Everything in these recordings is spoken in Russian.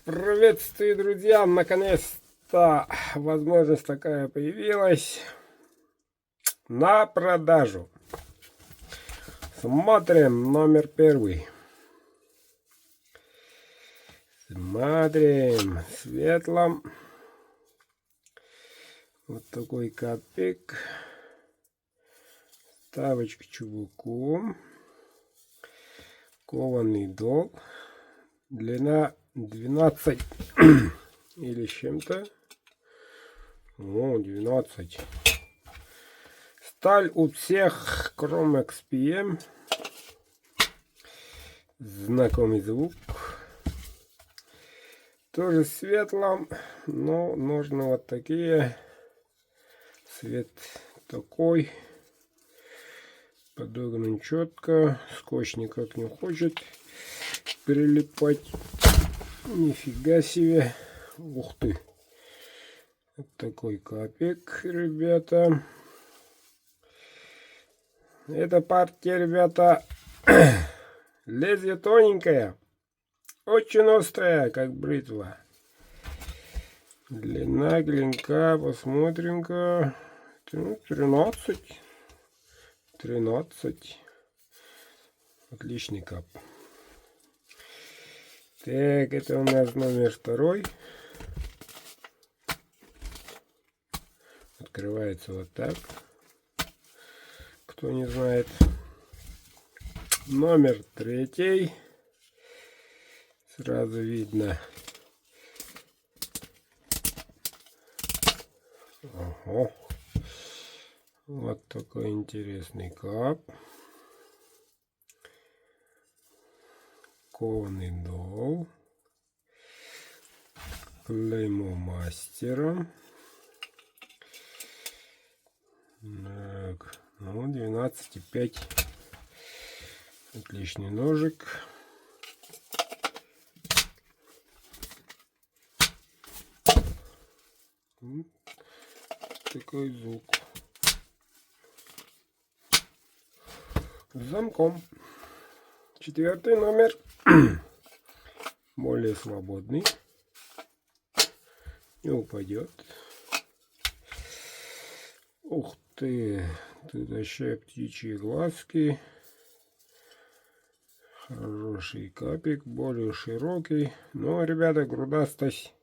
Приветствую, друзья! Наконец-то возможность такая появилась на продажу. Смотрим номер первый. Смотрим светлом. Вот такой капик. Ставочка чубуком. Кованый дол. Длина 12 или с чем-то. О, 12. Сталь у всех Chromex PM. Знакомый звук. Тоже светлом, но нужно вот такие. Цвет такой. Подогнан четко. Скотч никак не хочет прилипать. Нифига себе. Ух ты. Вот такой капик, ребята. Эта партия, ребята, лезвие тоненькое. Очень острая, как бритва. Длина клинка, посмотрим-ка. 13. 13. Отличный кап. Так, это у нас номер второй. Открывается вот так. Кто не знает. Номер третий. Сразу видно. Ого. Вот такой интересный кап. Кованый дол. Клеймо мастера. Так, ну 12,5. Отличный ножик. Такой звук. С замком. Четвертый номер. Более свободный. Не упадет. Ух ты. Тут вообще птичьи глазки. Хороший капик. Более широкий. Но, ребята, грудастость.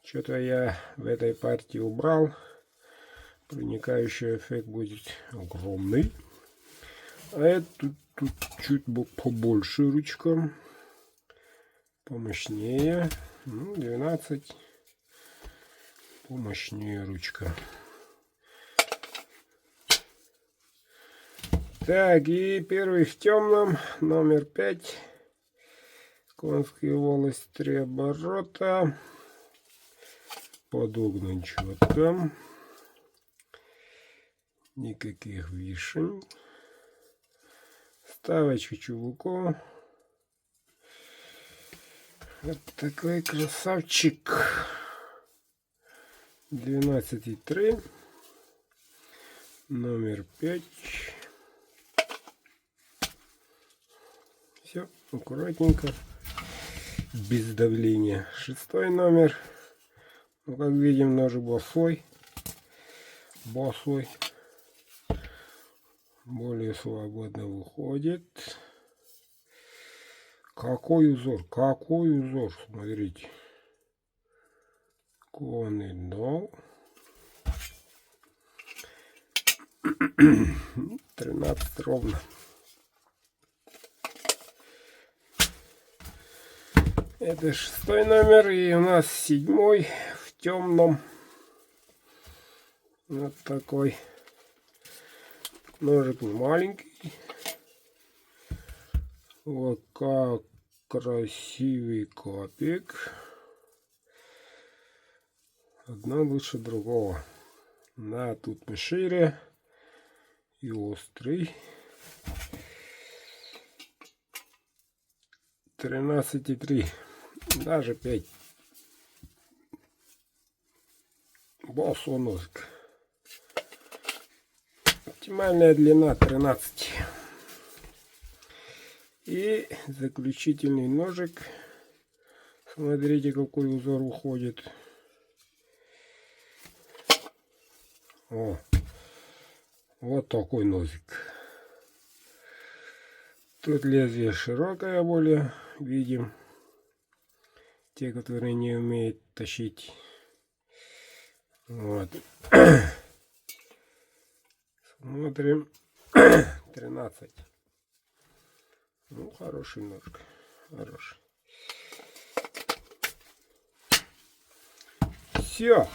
Что-то я в этой партии убрал. Проникающий эффект будет огромный. А это тут чуть побольше ручка. Помощнее. Ну, 12. Помощнее ручка. Так, и первый в темном. Номер 5. Конские волосы 3 оборота. Подогнан четко. Никаких вишен. Ставочка чубуком. Вот такой красавчик. 12,3. Номер 5. Все аккуратненько. Без давления. Шестой номер. Ну, как видим, ножик босой. Босой. Более свободно выходит. Какой узор? Какой узор? Смотрите. Кованый дол. 13 ровно. Это шестой номер. И у нас седьмой в темном. Вот такой. Ножик не маленький. Вот как красивый капик. Одно лучше другого. Да, тут пошире и острый. 13,3. Даже 5. Босой ножик. Оптимальная длина 13. И заключительный ножик Смотрите, какой узор уходит. О, вот такой носик. Тут лезвие широкое более, видим. Те, которые не умеют тащить. Вот. Смотрим. 13. Ну, хороший ножка. Хороший. Все.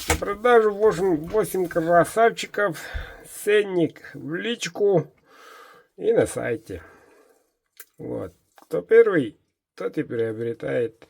На продажу 8 красавчиков. Ценник в личку и на сайте. Вот. Кто первый, тот и приобретает.